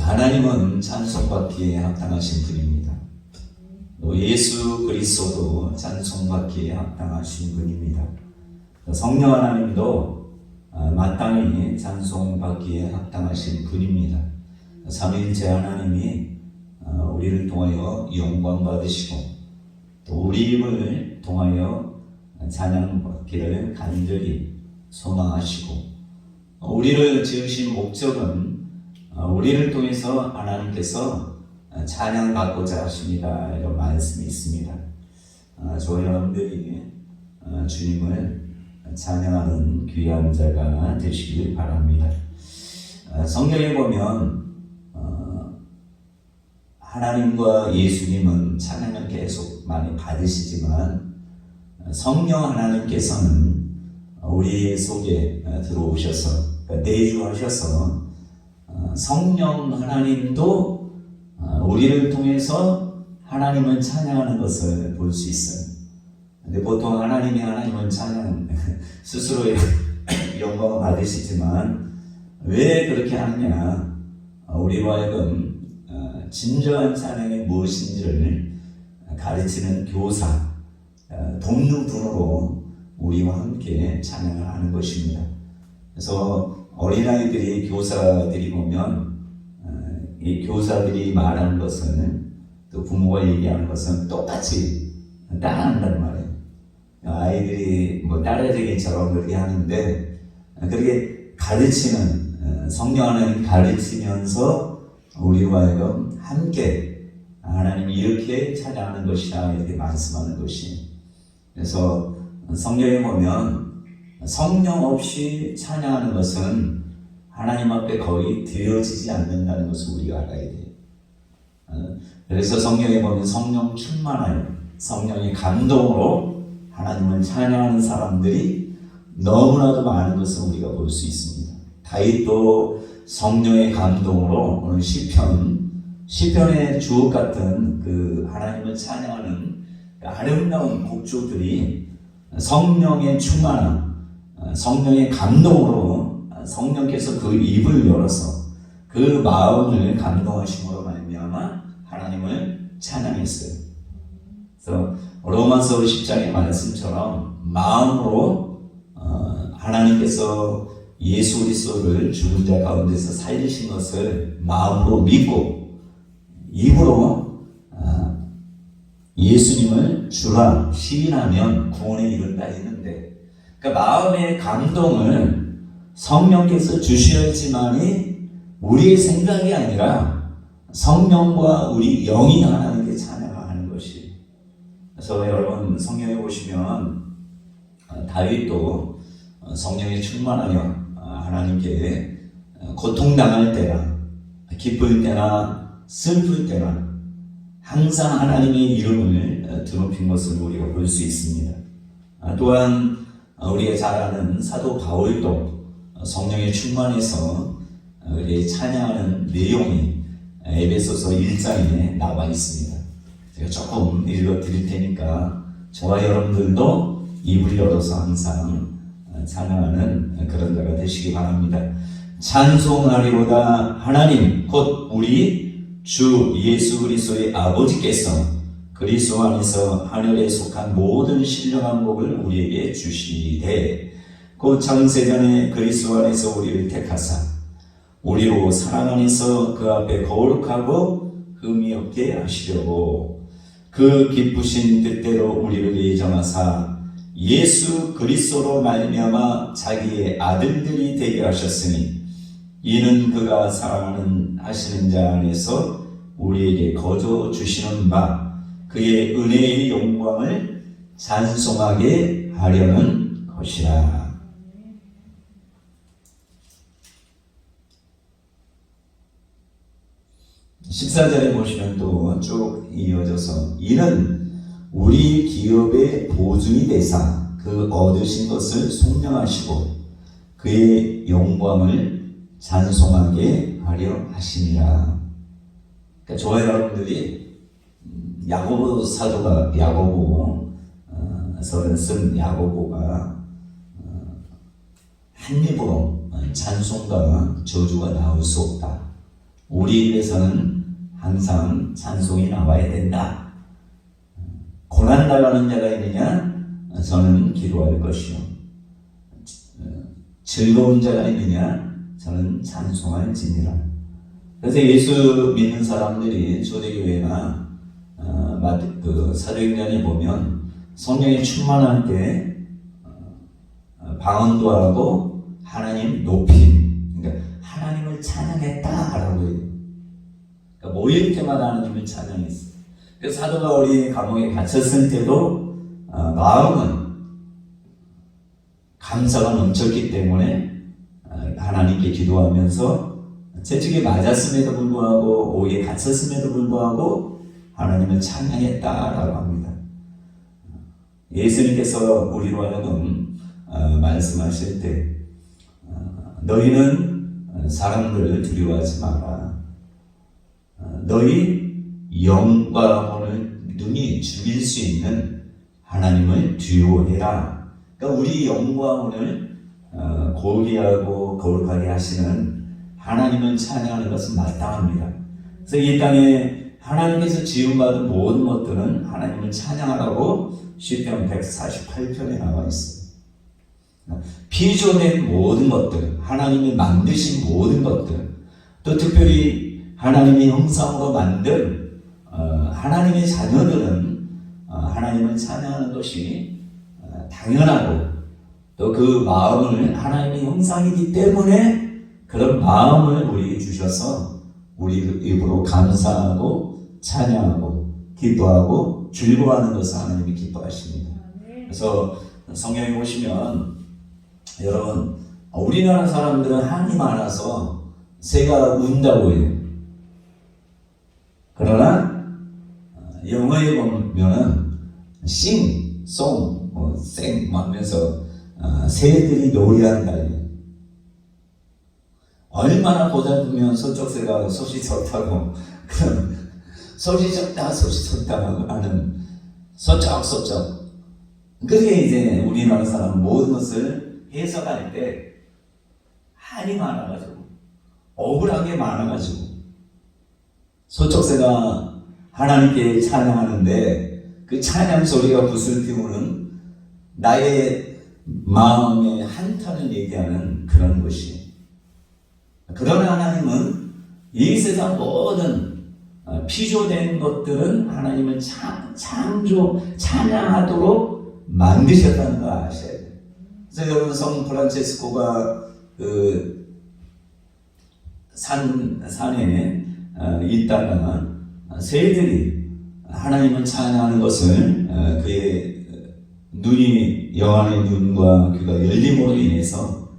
하나님은 찬송받기에 합당하신 분입니다. 또 예수 그리스도도 찬송받기에 합당하신 분입니다. 성령 하나님도 마땅히 찬송받기에 합당하신 분입니다. 삼위일체 하나님이 우리를 통하여 영광 받으시고 또 우리 입을 통하여 찬양받기를 간절히 소망하시고 우리를 지으신 목적은 우리를 통해서 하나님께서 찬양받고자 하십니다. 이런 말씀이 있습니다. 저와 여러분들이 주님을 찬양하는 귀한 자가 되시길 바랍니다. 성경에 보면 하나님과 예수님은 찬양을 계속 많이 받으시지만 성령 하나님께서는 우리 속에 들어오셔서 내주하셔서 성령 하나님도 우리를 통해서 하나님을 찬양하는 것을 볼 수 있어요. 근데 보통 하나님을 찬양 스스로의 영광을 받으시지만 왜 그렇게 하느냐? 우리로 하여금 진정한 찬양이 무엇인지를 가르치는 교사, 돕는 분으로 우리와 함께 찬양을 하는 것입니다. 그래서 어린아이들이 교사들이 보면 이 교사들이 말하는 것은 또 부모가 얘기하는 것은 똑같이 따라한단 말이에요. 아이들이 뭐 따라하기처럼 그렇게 하는데 그렇게 가르치는 성령 하나님 가르치면서 우리로 하여금 함께 하나님이 이렇게 찬양하는 것이다 이렇게 말씀하는 것이. 그래서 성경에 보면 성령 없이 찬양하는 것은 하나님 앞에 거의 드려지지 않는다는 것을 우리가 알아야 돼요. 그래서 성경에 보면 성령 충만하여 성령의 감동으로 하나님을 찬양하는 사람들이 너무나도 많은 것을 우리가 볼 수 있습니다. 다윗도 성령의 감동으로 오늘 시편의 주옥 같은 그 하나님을 찬양하는 아름다운 곡조들이 성령의 충만함, 성령의 감동으로 성령께서 그 입을 열어서 그 마음을 감동하심으로 말미암아 하나님을 찬양했어요. 그래서 로마서 10장의 말씀처럼 마음으로 하나님께서 예수 그리스도를 죽은 자 가운데서 살리신 것을 마음으로 믿고 입으로 예수님을 주라 시인하면 구원에 이른다 했는데, 그러니까 마음의 감동을 성령께서 주셔야지만이 우리의 생각이 아니라 성령과 우리 영이 하나님께 찬양하는 것이. 그래서 여러분 성경에 보시면 다윗도 성령에 충만하여 하나님께 고통당할 때나 기쁠 때나 슬플 때나 항상 하나님의 이름을 드높인 것을 우리가 볼 수 있습니다. 또한 우리가 잘 아는 사도 바울도 성령에 충만해서 찬양하는 내용이 에베소서 1장에 나와 있습니다. 제가 조금 읽어 드릴 테니까 저와 여러분들도 입을 열어서 항상 찬양하는 그런 자가 되시기 바랍니다. 찬송하리로다 하나님 곧 우리 주 예수 그리스도의 아버지께서 그리스도 안에서 하늘에 속한 모든 신령한 복을 우리에게 주시되 곧 창세전에 그리스도 안에서 우리를 택하사 우리로 사랑 안에서 그 앞에 거룩하고 흠이 없게 하시려고 그 기쁘신 뜻대로 우리를 예정하사 예수 그리스도로 말미암아 자기의 아들들이 되게 하셨으니 이는 그가 사랑하는 하시는 자 안에서 우리에게 거저 주시는 바 그의 은혜의 영광을 찬송하게 하려는 것이라. 14절에 보시면 또 쭉 이어져서 이는 우리 기업의 보증이 되사 그 얻으신 것을 속량하시고 그의 영광을 찬송하게 하려 하시니라. 그러니까 저와 여러분들이 야고보 사도가 야고보서를 쓴 야고보가 한 입으로 찬송과 저주가 나올 수 없다. 우리 입에서는 항상 찬송이 나와야 된다. 고난 당하는 자가 있느냐? 저는 기도할 것이요. 즐거운 자가 있느냐? 저는 찬송할지니라. 그래서 예수 믿는 사람들이 초대교회나 사도행전에 보면 성령이 충만할 때 방언도 하고 하나님 높임, 그러니까 하나님을 찬양했다라고 해요. 그러니까 모일 때마다 하나님을 찬양했어요. 그래서 사도 바울이 감옥에 갇혔을 때도 마음은 감사가 넘쳤기 때문에 하나님께 기도하면서 채찍에 맞았음에도 불구하고 오히려 갇혔음에도 불구하고 하나님을 찬양했다라고 합니다. 예수님께서 우리로 하여금 말씀하실 때 너희는 사람들을 두려워하지 마라. 너희 영과 혼을 능히 죽일 수 있는 하나님을 두려워해라. 그러니까 우리 영과 혼을 고귀하고 거룩하게 하시는 하나님을 찬양하는 것은 마땅합니다. 그래서 이 땅에 하나님께서 지음받은 모든 것들은 하나님을 찬양하라고 시편 148편에 나와 있어요. 피조된 모든 것들, 하나님이 만드신 모든 것들, 또 특별히 하나님의 형상으로 만든 하나님의 자녀들은 하나님을 찬양하는 것이 당연하고, 또 그 마음을 하나님의 형상이기 때문에 그런 마음을 우리에게 주셔서 우리 입으로 감사하고 찬양하고 기뻐하고 즐거워하는 것을 하나님이 기뻐하십니다. 그래서 성경에 보시면 여러분, 우리나라 사람들은 한이 많아서 새가 운다고 해요. 그러나 영어에 보면은 sing, song, sing 하면서 새들이 노래한다. 얼마나 보잡으면 서쪽 새가 솥이 좋다고 솥이 좋다 하는 서쩍서쩍. 그게 이제 우리나라 사람 모든 것을 해석할 때 한이 많아가지고 억울하게 많아가지고 서쪽 새가 하나님께 찬양하는데 그 찬양 소리가 bus을 띄우는 나의 마음의 한탄을 얘기하는 그런 것이. 그러나 하나님은 이 세상 모든 피조된 것들은 하나님을 찬양하도록 만드셨다는 걸 아셔야 돼요. 그래서 여러분, 성 프란체스코가 그 산에 있다가 새들이 하나님을 찬양하는 것을 그의 눈이, 영안의 눈과 귀가 열림으로 인해서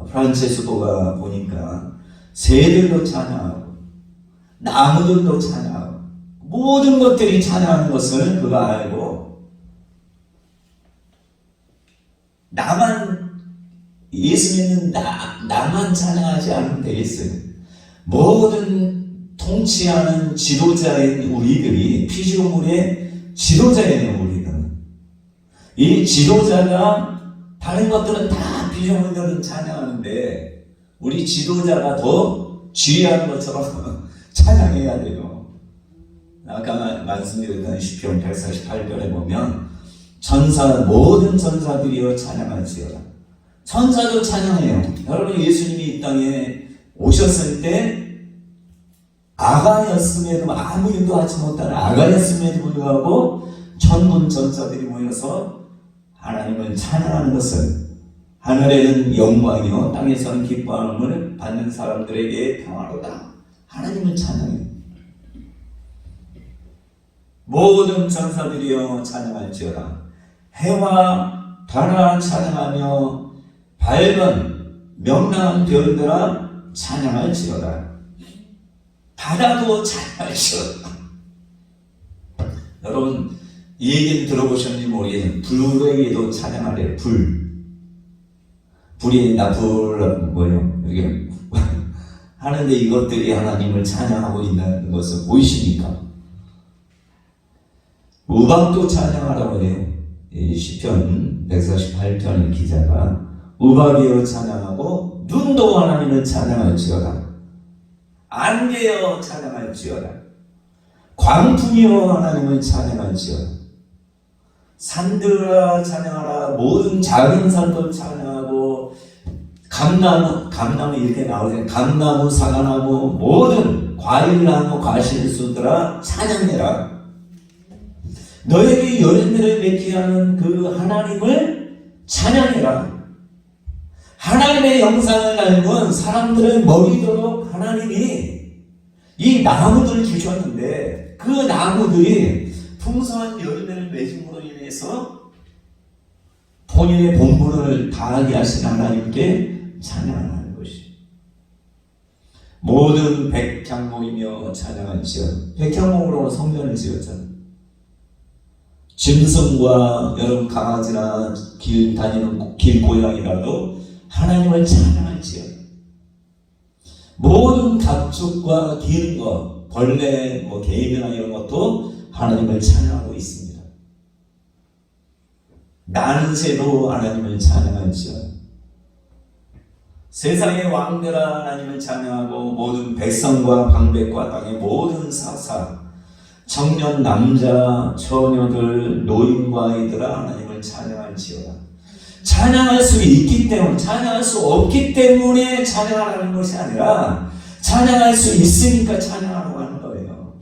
프란체스코가 보니까 새들도 찬양하고 나무들도 찬양하고 모든 것들이 찬양하는 것을 그가 알고, 나만 예수 믿는 나만 찬양하지 않으면 되겠어요. 모든 통치하는 지도자인 우리들이, 피조물의 지도자인 우리들은, 이 지도자가, 다른 것들은 다 피조물들은 찬양하는데 우리 지도자가 더 지휘하는 것처럼 찬양해야 돼요. 아까 말씀드렸던 시편 148편에 보면 모든 전사들이여 찬양할지어다. 천사도 찬양해요. 여러분, 예수님이 이 땅에 오셨을 때 아가였음에도, 아무 일도 하지 못한 아가였음에도 불구하고 천군 전사들이 모여서 하나님을 찬양하는 것을, 하늘에는 영광이요 땅에서는 기뻐함을 받는 사람들에게 평화로다. 하나님을 찬양해요. 모든 전사들이여 찬양할지어다. 해와 달아 찬양하며 밝은 명랑한 별들아 찬양할지어다. 바다도 찬양할지어다. 여러분, 이 얘기를 들어보셨는지 모르겠는데 불에게도 찬양하래요. 불이 뭐예요? 이렇게 하는데 이것들이 하나님을 찬양하고 있는 것을 보이십니까? 우박도 찬양하라고 해요. 시편 148편 기자가 우박이여 찬양하고 눈도 하나님을 찬양할지어다. 안개여 찬양할지어다. 광풍이여 하나님을 찬양할지어다. 산들아 찬양하라. 모든 작은 산들 찬양하고, 감나무 이렇게 나오잖아요. 감나무, 사과나무, 모든 과일나무, 과실수들아 찬양해라. 너에게 열매를 맺게 하는 그 하나님을 찬양해라. 하나님의 영상을 닮은 사람들을 먹이도록 하나님이 이 나무들을 주셨는데, 그 나무들이 풍성한 열매를 맺음으로 인해서 본인의 본분을 다하게 하신 하나님께 찬양하는 것이. 모든 백향목이며 찬양할지어다. 백향목으로 성전을 지었잖아. 짐승과 여러분 강아지나 길 다니는 길고양이라도 하나님을 찬양할지어다. 모든 가축과 기는 것, 벌레, 개미나 이런 것도 하나님을 찬양하고 있습니다. 나는 새도 하나님을 찬양할지어다. 세상의 왕들아 하나님을 찬양하고, 모든 백성과 방백과 땅의 모든 사사, 청년 남자 처녀들, 노인과 아이들아 하나님을 찬양할지어다. 찬양할 수 있기 때문에, 찬양할 수 없기 때문에 찬양하라는 것이 아니라 찬양할 수 있으니까 찬양하라고 하는 거예요.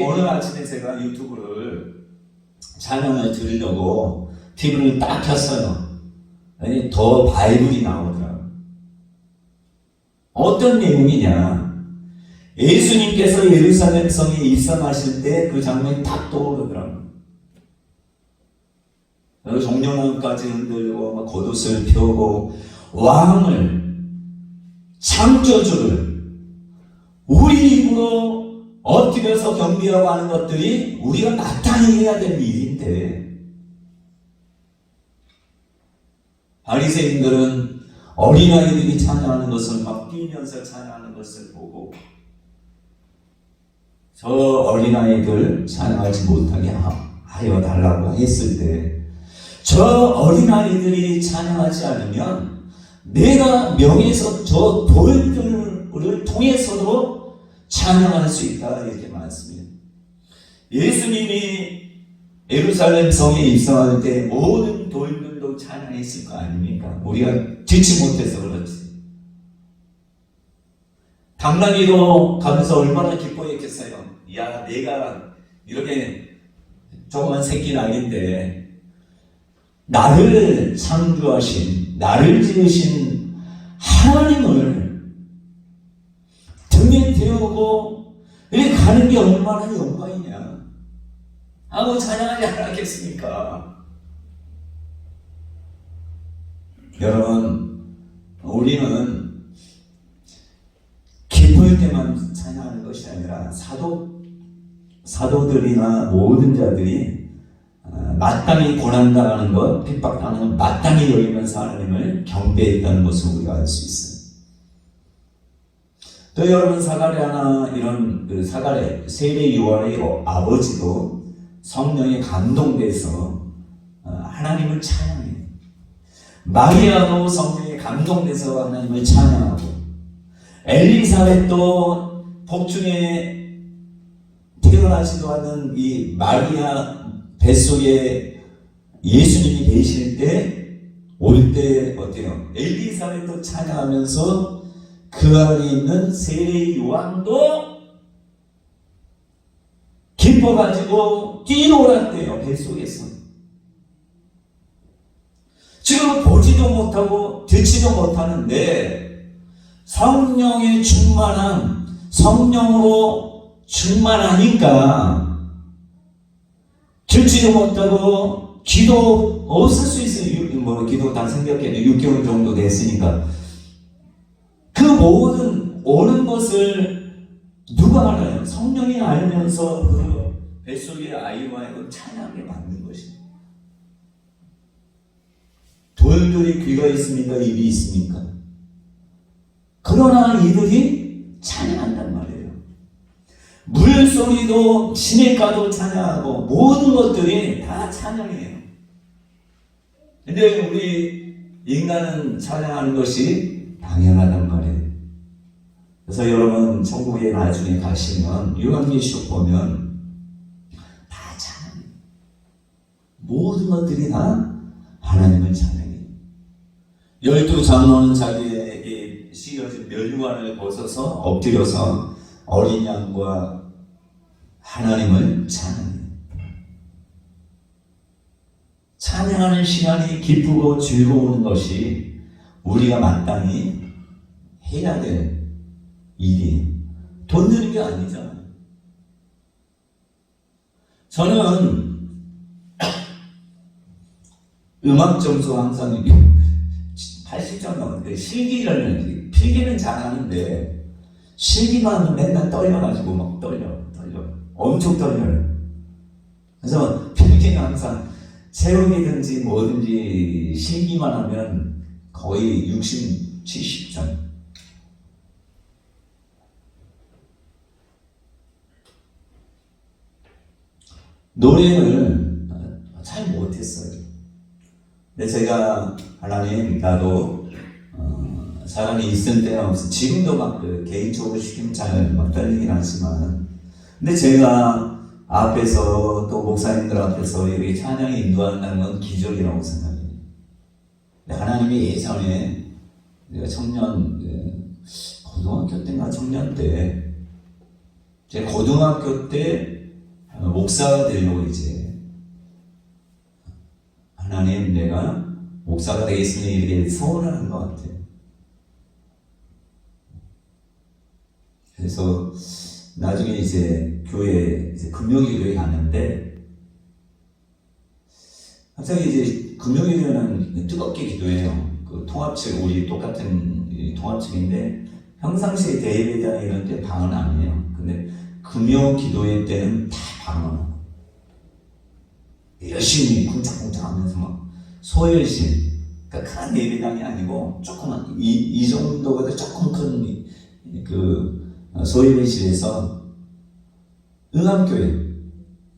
오늘 아침에 제가 유튜브를 찬양을 들으려고 TV를 딱 켰어요. 아니, 더 바이블이 나오더라고요. 어떤 내용이냐, 예수님께서 예루살렘 성에 입성하실 때 그 장면이 딱 떠오르더라고요. 종려나무까지 흔들고 겉옷을 펴고 왕을, 창조주를 우리 입으로 엎드려서 경배하고 하는 것들이 우리가 마땅히 해야 될 일인데, 바리새인들은 어린아이들이 찬양하는 것을 막 뛰면서 찬양하는 것을 보고, 저 어린아이들 찬양하지 못하게 하여 달라고 했을 때, 저 어린아이들이 찬양하지 않으면 내가 명예에서 저 돌들을 통해서도 찬양할 수 있다, 이렇게 말씀해요. 예수님이 예루살렘 성에 입성할 때 모든 돌들도 찬양했을 거 아닙니까? 우리가 듣지 못해서 그렇지. 당나귀도 가면서 얼마나 기뻐했겠어요. 야, 내가 이렇게 조그만 새끼 낙인데 나를 창조하신, 나를 지으신 하나님을 등에 태우고 이렇게 가는 게 얼마나 영광이냐 하고 찬양하지 않았겠습니까? 여러분, 우리는 기쁠 때만 찬양하는 것이 아니라 사도들이나 모든 자들이 마땅히 고난당하는 것, 핍박당하는 것, 마땅히 여기면서 하나님을 경배했다는 것을 우리가 알 수 있어요. 또 여러분, 사가랴나 이런 사가랴, 세례 요한의 아버지도 성령에 감동돼서 하나님을 찬양해요. 마리아도 성령에 감동돼서 하나님을 찬양하고, 엘리사벳도 복중에 태어나지도 않은 이 마리아 뱃속에 예수님이 계실 때, 올 때 어때요? 엘리사벳도 찬양하면서 그 안에 있는 세례 요한도 기뻐가지고 뛰놀았대요, 뱃속에서. 지금 보지도 못하고 듣지도 못하는데 성령의 충만함, 성령으로 충만하니까 듣지도 못하고 기도 없을 수 있어요. 기도 다 생겼겠네. 6개월 정도 됐으니까. 그 모든 옳은 것을 누가 알아요? 성령이 알면서 그 뱃속의 아이와의 찬양에 맞는 것입니다. 돌들이 귀가 있습니까? 입이 있습니까? 그러나 이들이 찬양한단 말이에요. 물소리도 시냇가도 찬양하고 모든 것들이 다 찬양이에요. 근데 우리 인간은 찬양하는 것이 당연하단 말이에요. 그래서 여러분 천국에 나중에 가시면 요한계시록 보면 다 찬양, 모든 것들이 다 하나님을 찬양해요. 12장로는 자기에게 씌어진 멸류관을 벗어서 엎드려서 어린 양과 하나님을 찬양해요. 찬양하는 시간이 기쁘고 즐거운 것이 우리가 마땅히 해야 될 일이에요. 돈 드는 게 아니잖아요. 저는 음악 점수 항상 80점 넘는데 필기는 잘하는데 실기만 맨날 떨려가지고 막 떨려 엄청 떨려요. 그래서 필기는 항상 체육이든지 뭐든지 실기만 하면 거의 60, 70점. 노래를 잘 못했어요. 근데 제가 하나님 나도 사람이 있을 때는 없어. 지금도 막 개인적으로 시키면 잘 막 떨리긴 하지만, 근데 제가 앞에서 또 목사님들 앞에서 이렇게 찬양에 인도한다는 건 기적이라고 생각해요. 하나님이 예전에 내가 청년 고등학교 때인가 청년 때, 제 고등학교 때 목사가 되려고 이제 하나님 내가 목사가 되겠으니 이렇게 소원하는 것 같아요. 그래서 나중에 이제 교회 이제 금요일에 가는데 갑자기 이제 금요일에는 뜨겁게 기도해요. 그 통합책 우리 똑같은 통합책인데 평상시에 대예배당 이런 때 방언 안 해요. 근데 금요 기도회 때는 다 방언. 열심히 쿵짝쿵짝 하면서 막 소열심. 그러니까 큰 예배당이 아니고 조그만 이 정도보다 조금 큰 그 소예배실에서 응암교회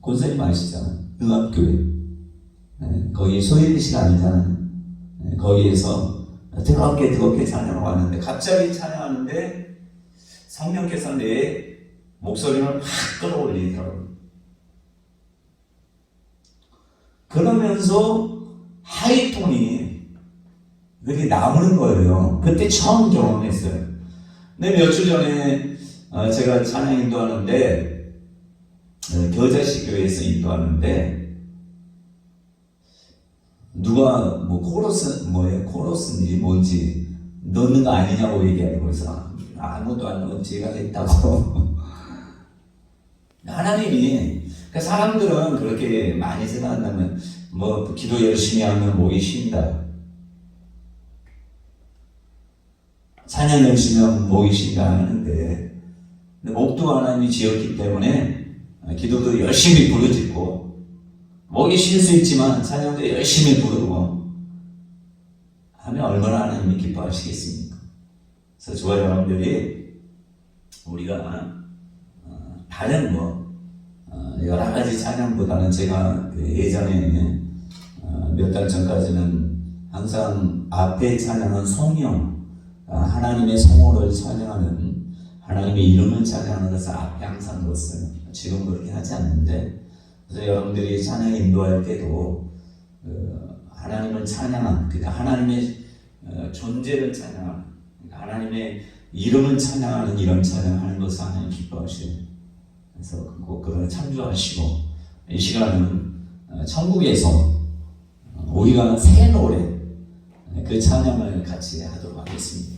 권사님 아시잖아요. 응암교회 거기 소예배실 아니잖아요. 거기에서 뜨겁게 찬양하고 왔는데 갑자기 찬양하는데 성령께서 내 목소리를 확 끌어올리더라고요. 그러면서 하이톤이 이렇게 나오는 거예요. 그때 처음 경험했어요. 근데 몇 주 전에 제가 찬양 인도하는데 겨자씨 교회에서 인도하는데 누가 뭐 코러스인지 뭔지 넣는 거 아니냐고 얘기하는 거에서 아무도 안 넣은 제가 했다고. 하나님이 그러니까 사람들은 그렇게 많이 생각한다면 뭐 기도 열심히 하면 목이 쉰다, 찬양 열심히 하면 목이 쉰다 하는데, 목도 하나님이 지었기 때문에 기도도 열심히 부르짖고 목이 쉴 수 있지만 찬양도 열심히 부르고 하면 얼마나 하나님이 기뻐하시겠습니까? 그래서 저와 여러분들이 우리가 다른 여러 가지 찬양보다는 제가 예전에 몇 달 전까지는 항상 앞에 찬양은 성령, 하나님의 성호를 찬양하는, 하나님의 이름을 찬양하는 것을 앞에 항상 넣었어요. 지금 그렇게 하지 않는데, 그래서 여러분들이 찬양 인도할 때도 하나님을 찬양한, 그러니까 하나님의 존재를 찬양하는, 그러니까 하나님의 이름을 찬양하는 이런 찬양하는 것을 하나님 기뻐하셔요. 그래서 꼭 그걸 참조하시고, 이 시간은 천국에서 우리가 새 노래, 그 찬양을 같이 하도록 하겠습니다.